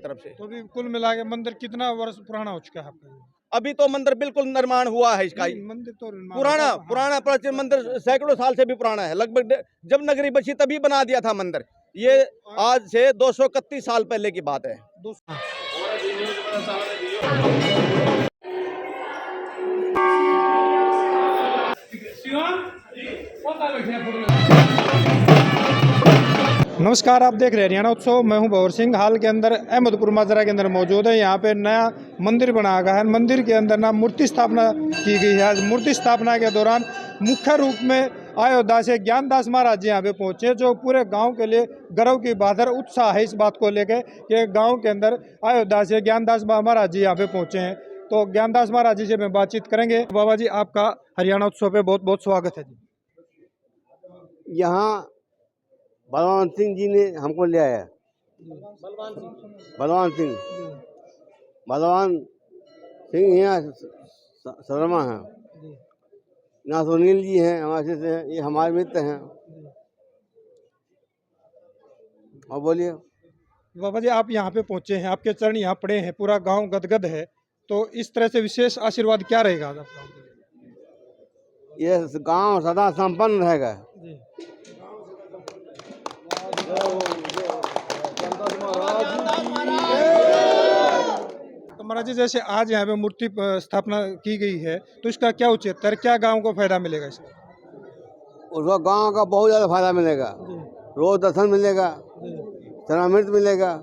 तरफ से। तो अभी कुल मिला के मंदिर कितना वर्ष पुराना हो चुका है आपका? अभी तो मंदिर बिल्कुल निर्माण हुआ है इसका। मंदिर तो पुराना प्राचीन मंदिर सैकड़ों साल से भी पुराना है। लगभग जब नगरी बची तभी बना दिया था मंदिर। ये आज से 231 साल पहले की बात है। नमस्कार, आप देख रहे हैं हरियाणा उत्सव। मैं हूं भंवर सिंह। हाल के अंदर अहमदपुर माजरा के अंदर मौजूद है। यहाँ पे नया मंदिर बना गया है। मंदिर के अंदर ना मूर्ति स्थापना की गई है। आज मूर्ति स्थापना के दौरान मुख्य रूप में अयोध्या से ज्ञानदास महाराज जी यहाँ पे पहुँचे, जो पूरे गांव के लिए गर्व की बात है। उत्साह है इस बात को लेकर कि गाँव के अंदर अयोध्या से ज्ञानदास महाराज जी यहाँ पे पहुँचे हैं। तो ज्ञानदास महाराज जी से मैं बातचीत करेंगे। बाबा जी, आपका हरियाणा उत्सव पे बहुत बहुत स्वागत है जी। यहाँ बलवान सिंह जी ने हमको ले आया। बलवान सिंह यहाँ शर्मा हैं, यहाँ सुनील जी हैं, हमारे से हैं, ये हमारे मित्र हैं। और बोलिए बाबा जी, आप यहाँ पे पहुँचे हैं, आपके चरण यहाँ पड़े हैं, पूरा गांव गदगद है। तो इस तरह से विशेष आशीर्वाद क्या रहेगा आज आपका? ये गांव सदा संपन्न रहेगा। तो महाराज जी, जैसे आज यहाँ पे मूर्ति स्थापना की गई है, तो इसका क्या उचित है, क्या गांव को फायदा मिलेगा इसका? उसको गांव का बहुत ज़्यादा फायदा मिलेगा। रोज दर्शन मिलेगा, चरणामृत मिलेगा।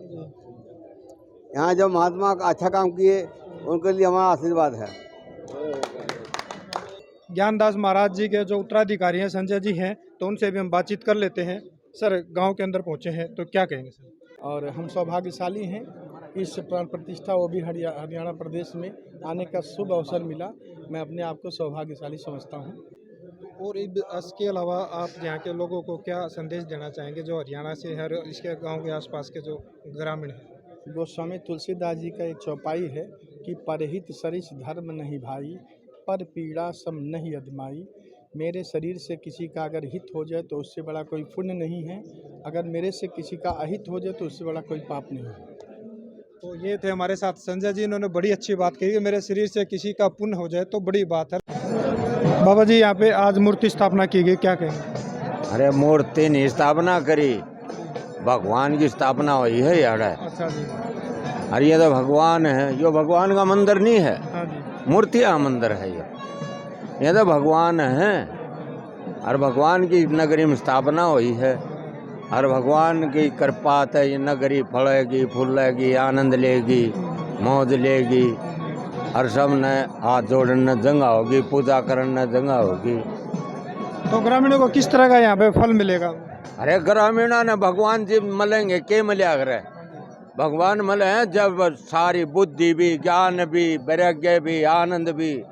यहाँ जो महात्मा का अच्छा काम किए उनके लिए हमारा आशीर्वाद है। ज्ञानदास महाराज जी के जो उत्तराधिकारी हैं संजय जी हैं, तो उनसे भी हम बातचीत कर लेते हैं। सर, गांव के अंदर पहुंचे हैं तो क्या कहेंगे सर? और हम सौभाग्यशाली हैं, इस प्राण प्रतिष्ठा वो भी हरियाणा प्रदेश में आने का शुभ अवसर मिला। मैं अपने आप को सौभाग्यशाली समझता हूं। और इसके अलावा आप यहाँ के लोगों को क्या संदेश देना चाहेंगे, जो हरियाणा से हर इसके गांव के आसपास के जो ग्रामीण हैं? गोस्वामी तुलसीदास जी का एक चौपाई है कि परहित सरिस धर्म नहीं भाई, पर पीड़ा सम नहीं अदमाई। मेरे शरीर से किसी का अगर हित हो जाए तो उससे बड़ा कोई पुण्य नहीं है, अगर मेरे से किसी का अहित हो जाए तो उससे बड़ा कोई पाप नहीं है। तो ये थे हमारे साथ संजय जी, इन्होंने बड़ी अच्छी बात कही कि मेरे शरीर से किसी का पुण्य हो जाए तो बड़ी बात है। बाबा जी, यहाँ पे आज मूर्ति स्थापना की गई, क्या कहेंगे? अरे मूर्ति नहीं स्थापना करी, भगवान की स्थापना हुई है यार। अच्छा जी। अरे ये तो भगवान है, यो भगवान का मंदिर नहीं है। हाँ जी। मूर्ति का मंदिर है ये तो भगवान है। और भगवान की नगरी में स्थापना हुई है, और भगवान की कृपा है ये नगरी फलेगी, फूलेगी, आनंद लेगी, मौज लेगी। और सब ने हाथ जोड़ने जगह होगी, पूजा करने जगह होगी। तो ग्रामीणों को किस तरह का यहाँ पे फल मिलेगा? अरे ग्रामीणों ने भगवान जी मिलेंगे, के मिले करे? भगवान मिले हैं जब सारी बुद्धि भी, ज्ञान भी, वैराग्य भी, आनंद भी,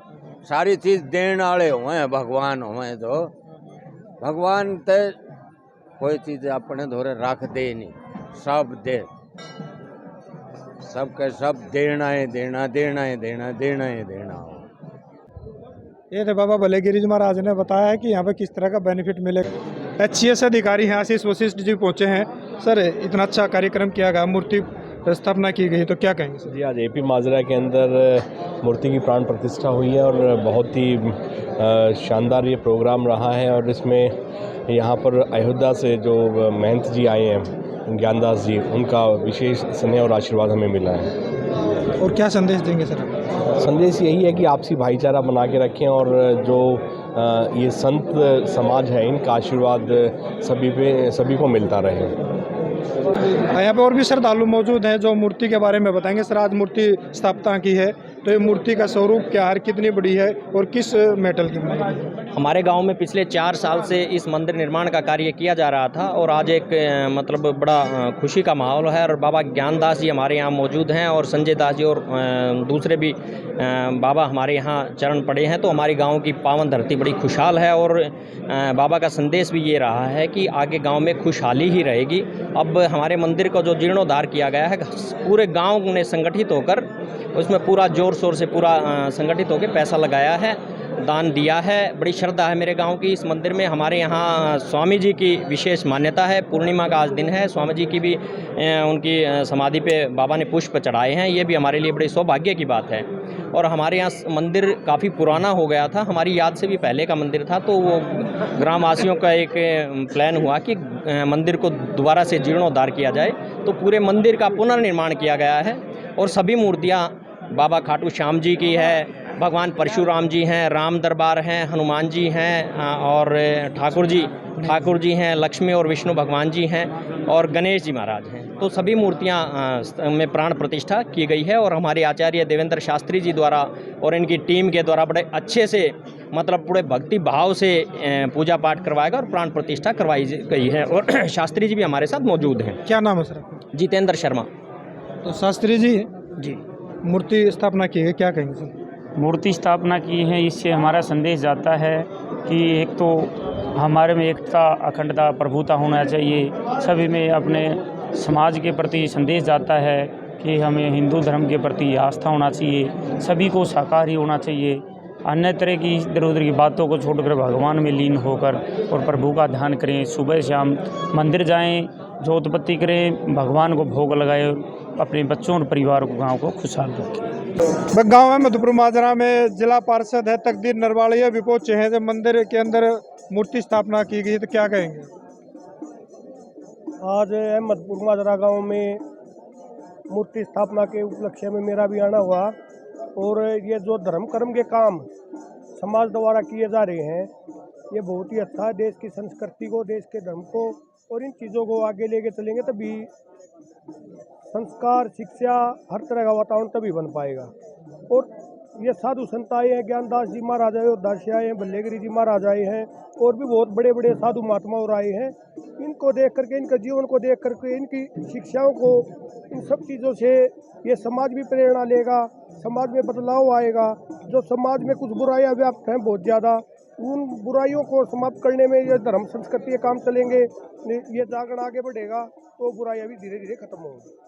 सारी चीज देने वाले हुए हैं भगवान हुए। तो भगवान ते कोई चीज अपने धोरे रख दे नहीं, सब दे, सबके सब देना है देना, देना है देना, देना है देना। ये थे बाबा भलेगिरी जी महाराज ने बताया कि यहाँ पे किस तरह का बेनिफिट मिलेगा। HCS अधिकारी हैं आशीष वशिष्ठ जी पहुँचे हैं। सर, इतना अच्छा कार्यक्रम किया गया, मूर्ति स्थापना की गई, तो क्या कहेंगे सर? जी, आज AP माजरा के अंदर मूर्ति की प्राण प्रतिष्ठा हुई है और बहुत ही शानदार ये प्रोग्राम रहा है। और इसमें यहाँ पर अयोध्या से जो महंत जी आए हैं, ज्ञानदास जी, उनका विशेष स्नेह और आशीर्वाद हमें मिला है। और क्या संदेश देंगे सर? संदेश यही है कि आपसी भाईचारा बना के रखें, और जो ये संत समाज है, इनका आशीर्वाद सभी को मिलता रहे। यहाँ पे और भी श्रद्धालु मौजूद हैं जो मूर्ति के बारे में बताएंगे। सर, आज मूर्ति स्थापना की है, तो ये मूर्ति का स्वरूप क्या है, कितनी बड़ी है और किस मेटल की बनी है? हमारे गांव में पिछले 4 साल से इस मंदिर निर्माण का कार्य किया जा रहा था, और आज एक मतलब बड़ा खुशी का माहौल है। और बाबा ज्ञानदास जी हमारे यहाँ मौजूद हैं, और संजय दास जी और दूसरे भी बाबा हमारे यहाँ चरण पड़े हैं। तो हमारी गांव की पावन धरती बड़ी खुशहाल है, और बाबा का संदेश भी ये रहा है कि आगे गांव में खुशहाली ही रहेगी। अब हमारे मंदिर को जो जीर्णोद्धार किया गया है, पूरे गांव ने संगठित होकर उसमें पूरा जोर शोर से पूरा संगठित होकर पैसा लगाया है। दान दिया है। बड़ी श्रद्धा है मेरे गांव की इस मंदिर में। हमारे यहाँ स्वामी जी की विशेष मान्यता है। पूर्णिमा का आज दिन है। स्वामी जी की भी उनकी समाधि पे बाबा ने पुष्प चढ़ाए हैं। ये भी हमारे लिए बड़ी सौभाग्य की बात है। और हमारे यहाँ मंदिर काफ़ी पुराना हो गया था, हमारी याद से भी पहले का मंदिर था, तो वो ग्रामवासियों का एक प्लान हुआ कि मंदिर को दोबारा से जीर्णोद्धार किया जाए, तो पूरे मंदिर का पुनर्निर्माण किया गया है। और सभी मूर्तियाँ बाबा खाटू श्याम जी की है, भगवान परशुराम जी हैं, राम दरबार हैं, हनुमान जी हैं, और ठाकुर जी हैं, लक्ष्मी और विष्णु भगवान जी हैं, और गणेश जी महाराज हैं। तो सभी मूर्तियां में प्राण प्रतिष्ठा की गई है। और हमारे आचार्य देवेंद्र शास्त्री जी द्वारा और इनकी टीम के द्वारा बड़े अच्छे से, मतलब पूरे भक्ति भाव से पूजा पाठ करवाएगा और प्राण प्रतिष्ठा करवाई गई है। और शास्त्री जी भी हमारे साथ मौजूद हैं। क्या नाम है सर आपका? जितेंद्र शर्मा। तो शास्त्री जी जी, मूर्ति स्थापना की है, क्या कहेंगे सर? मूर्ति स्थापना की है, इससे हमारा संदेश जाता है कि एक तो हमारे में एकता, अखंडता, प्रभुता होना चाहिए। सभी में अपने समाज के प्रति संदेश जाता है कि हमें हिंदू धर्म के प्रति आस्था होना चाहिए, सभी को शाकाहारी होना चाहिए, अन्य तरह की इधर उधर की बातों को छोड़कर भगवान में लीन होकर और प्रभु का ध्यान करें। सुबह शाम मंदिर जाएं, जोत बत्ती करें, भगवान को भोग लगाएं, अपने बच्चों और परिवार को, गांव को खुशहाल रखें। मैं गाँव है मधुपुर माजरा में जिला पार्षद है तकदीर नरवाड़िया भी पहुंचे हैं। जब मंदिर के अंदर मूर्ति स्थापना की गई तो क्या कहेंगे? आज अहमदपुर माजरा गांव में मूर्ति स्थापना के उपलक्ष्य में मेरा भी आना हुआ। और ये जो धर्म कर्म के काम समाज द्वारा किए जा रहे हैं, ये बहुत ही अच्छा है। देश की संस्कृति को, देश के धर्म को और इन चीज़ों को आगे लेके चलेंगे तभी संस्कार, शिक्षा, हर तरह का वातावरण तभी बन पाएगा। और ये साधु संत आए हैं, ज्ञानदास जी महाराज आए, अयोध्या से आए हैं, भल्लेगिरी जी महाराज आए हैं, और भी बहुत बड़े बड़े साधु महात्मा और आए हैं। इनको देख करके, इनके जीवन को देख करके, इनकी शिक्षाओं को, इन सब चीज़ों से ये समाज भी प्रेरणा लेगा, समाज में बदलाव आएगा। जो समाज में कुछ बुराइयां व्याप्त हैं बहुत ज़्यादा, उन बुराइयों को समाप्त करने में ये धर्म संस्कृति के काम चलेंगे, ये जागरण आगे बढ़ेगा तो बुराइयां भी धीरे धीरे खत्म होंगी।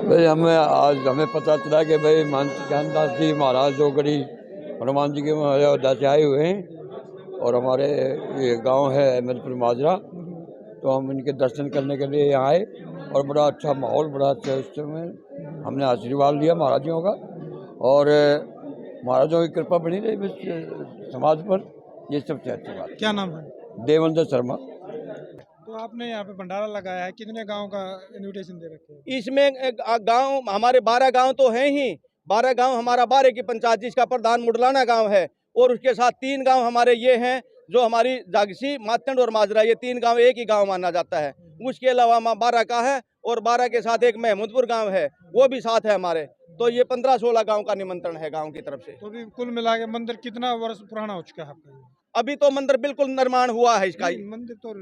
भाई हमें पता चला कि भाई ज्ञानदास जी महाराज जो गढ़ी हनुमान जी के अयोध्या से आए हुए हैं और हमारे ये गांव है अहमदपुर माजरा, तो हम इनके दर्शन करने के लिए यहाँ आए और बड़ा अच्छा माहौल, बड़ा अच्छा उस समय हमने आशीर्वाद लिया महाराजों का। और महाराजों की कृपा बनी रही समाज पर, ये सबसे अच्छी बात। क्या नाम है? देवेंद्र शर्मा। तो आपने यहाँ पे भंडारा लगाया है, कितने गांव का इनविटेशन दे रखे हैं? इसमें गांव हमारे 12 गांव तो हैं ही। 12 गांव हमारा 12 की पंचायत, जिसका प्रधान मुडलाना गांव है, और उसके साथ 3 गांव हमारे ये हैं जो हमारी जागसी, मातंड और माजरा, ये 3 गांव एक ही गांव माना जाता है। उसके अलावा 12 का है और 12 के साथ एक महमूदपुर गांव है, वो भी साथ है हमारे। तो ये 15-16 गांव का निमंत्रण है गांव की तरफ से। तो भी कुल मिला के मंदिर कितना वर्ष पुराना हो चुका है आपका? अभी तो मंदिर बिल्कुल निर्माण हुआ है इसका। मंदिर तो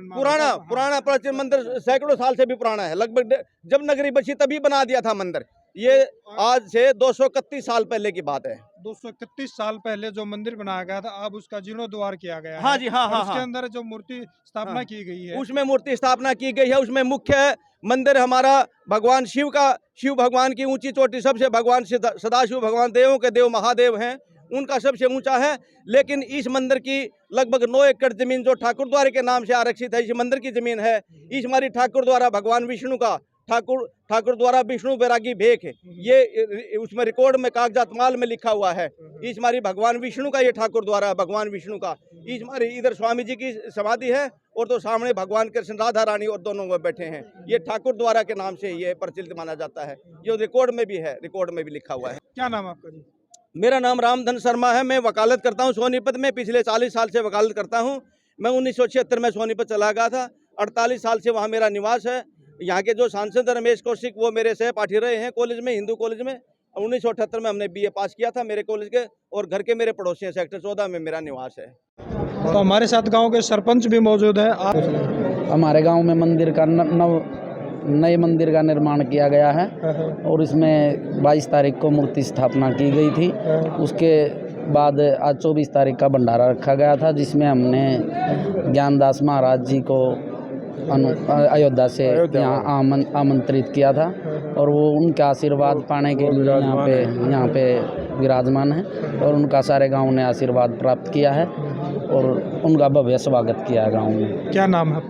पुराना प्राचीन मंदिर सैकड़ों साल से भी पुराना है। लगभग जब नगरी बची तभी बना दिया था मंदिर। ये आज से 231 साल पहले की बात है। 231 साल पहले जो मंदिर बनाया गया था, अब उसका जीर्णोद्वार किया गया है। हाँ जी, हाँ। उसके अंदर जो मूर्ति स्थापना की गई है, उसमें मूर्ति स्थापना की गई है। उसमें मुख्य मंदिर हमारा भगवान शिव का, शिव भगवान की ऊंची चोटी सबसे, भगवान सदाशिव भगवान देवों के देव महादेव हैं, उनका सबसे ऊंचा है। लेकिन इस मंदिर की लगभग 9 एकड़ जमीन जो ठाकुर द्वारा के नाम से आरक्षित है, इस मंदिर की जमीन है। इस हमारी ठाकुर द्वारा भगवान विष्णु का, ठाकुर द्वारा विष्णु बैरागी भेख, ये उसमें रिकॉर्ड में कागजात माल में लिखा हुआ है। इस हमारी भगवान विष्णु का, ये ठाकुर द्वारा भगवान विष्णु का। इस हमारी इधर स्वामी जी की समाधि है और तो सामने भगवान कृष्ण, राधा रानी और दोनों में बैठे हैं। ये ठाकुर द्वारा के नाम से ये प्रचलित माना जाता है, जो रिकॉर्ड में भी है, रिकॉर्ड में भी लिखा हुआ है। क्या नाम आपका जी? मेरा नाम रामधन शर्मा है। मैं वकालत करता हूँ सोनीपत में, पिछले 40 साल से वकालत करता हूँ। मैं 1976 में सोनीपत चला गया था, 48 साल से वहाँ मेरा निवास है। यहाँ के जो सांसद रमेश कौशिक, वो मेरे सहपाठी रहे हैं कॉलेज में, हिंदू कॉलेज में। 1978 में हमने BA पास किया था मेरे कॉलेज के, और घर के मेरे पड़ोसी हैं। सेक्टर 14 में मेरा निवास है। तो हमारे साथ गांव के सरपंच भी मौजूद हैं। हमारे गांव में मंदिर का नए मंदिर का निर्माण किया गया है और इसमें 22 तारीख को मूर्ति स्थापना की गई थी। उसके बाद आज 24 तारीख का भंडारा रखा गया था, जिसमें हमने ज्ञानदास महाराज जी को अयोध्या से यहाँ आमंत्रित किया था और वो उनका आशीर्वाद पाने के लिए यहाँ पे विराजमान है और उनका सारे गांव ने आशीर्वाद प्राप्त किया है और उनका भव्य स्वागत किया है गांव में। क्या नाम है?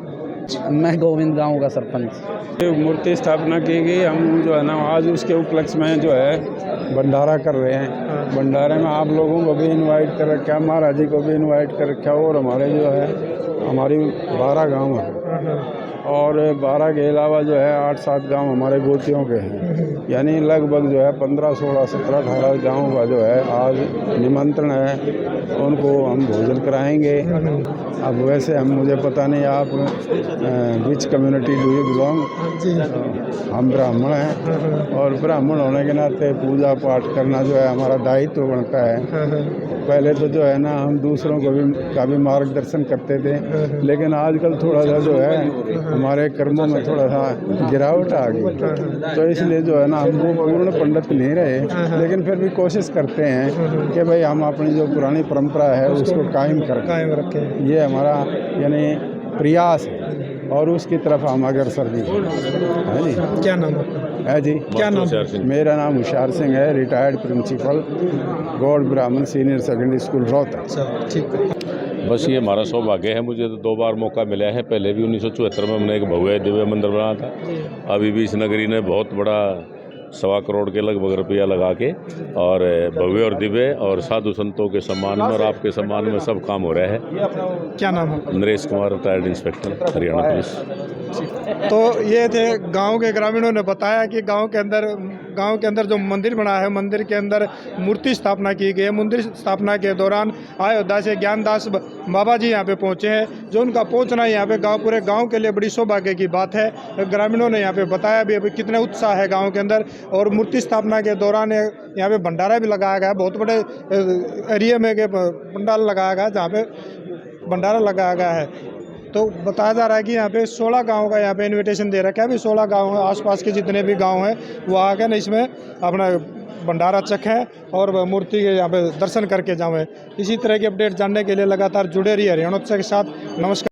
मैं गोविंद गांव का सरपंच। मूर्ति स्थापना की गई, हम जो है ना आज उसके उपलक्ष्य में जो है भंडारा कर रहे हैं। भंडारे में आप लोगों को भी इनवाइट कर रखा है, महाराज जी को भी इनवाइट कर रखा है और हमारे जो है हमारी 12 गांव हैं और 12 के अलावा जो है 8-7 गांव हमारे गोतियों के हैं, यानी लगभग जो है 15, 16, 17, 18 गाँव का जो है आज निमंत्रण है, उनको हम भोजन कराएंगे। अब वैसे मुझे पता नहीं आप विच कम्युनिटी डू यू बिलोंग। हम ब्राह्मण हैं और ब्राह्मण होने के नाते पूजा पाठ करना जो है हमारा दायित्व बनता है। पहले तो जो है ना हम दूसरों को भी मार्गदर्शन करते थे, लेकिन आजकल थोड़ा सा जो है हमारे कर्मों में थोड़ा सा गिरावट आ गई, तो इसलिए जो है ना हम वो पूर्ण पंडित नहीं रहे, लेकिन फिर भी कोशिश करते हैं कि भाई हम अपनी जो पुरानी परंपरा है उसको कायम रखें। ये हमारा यानी प्रयास है और उसकी तरफ हम अग्रसर भी है जी। क्या नाम है जी? क्या नाम? मेरा नाम हुशियार सिंह है, रिटायर्ड प्रिंसिपल गौड़ ब्राह्मण सीनियर सेकेंडरी स्कूल रोहतक। ठीक। बस ये हमारा सौभाग्य है, मुझे तो 2 बार मौका मिला है। पहले भी 1974 में हमने एक भव्य दिव्य मंदिर बनाया था। अभी भी इस नगरी ने बहुत बड़ा 1.25 करोड़ के लगभग रुपया लगा के और भव्य और दिव्य और साधु संतों के सम्मान में और आपके सम्मान में सब काम हो रहा है। क्या नाम है? Naresh Kumar, retired inspector, Haryana police. तो ये थे गांव के ग्रामीणों ने बताया कि गांव के अंदर जो मंदिर बना है, मंदिर के अंदर मूर्ति स्थापना की गई है। मंदिर स्थापना के दौरान अयोध्या से ज्ञानदास बाबा जी यहाँ पे पहुँचे हैं, जो उनका पहुँचना यहाँ पे पूरे गांव के लिए बड़ी सौभाग्य की बात है। ग्रामीणों ने यहाँ पे बताया भी अभी कितने उत्साह है गाँव के अंदर। और मूर्ति स्थापना के दौरान यहाँ पे भंडारा भी लगाया गया है, बहुत बड़े एरिया में पंडाल लगाया गया है जहाँ पे भंडारा लगाया गया है। तो बताया जा रहा है कि यहाँ पे 16 गाँव का यहाँ पे इनविटेशन दे रखा है। अभी 16 गाँव आसपास के जितने भी गाँव हैं वो आके ना इसमें अपना भंडारा चखें और मूर्ति के यहाँ पे दर्शन करके जाएं। इसी तरह की अपडेट जानने के लिए लगातार जुड़े रहिए हरियाणोत्सव के साथ। नमस्कार।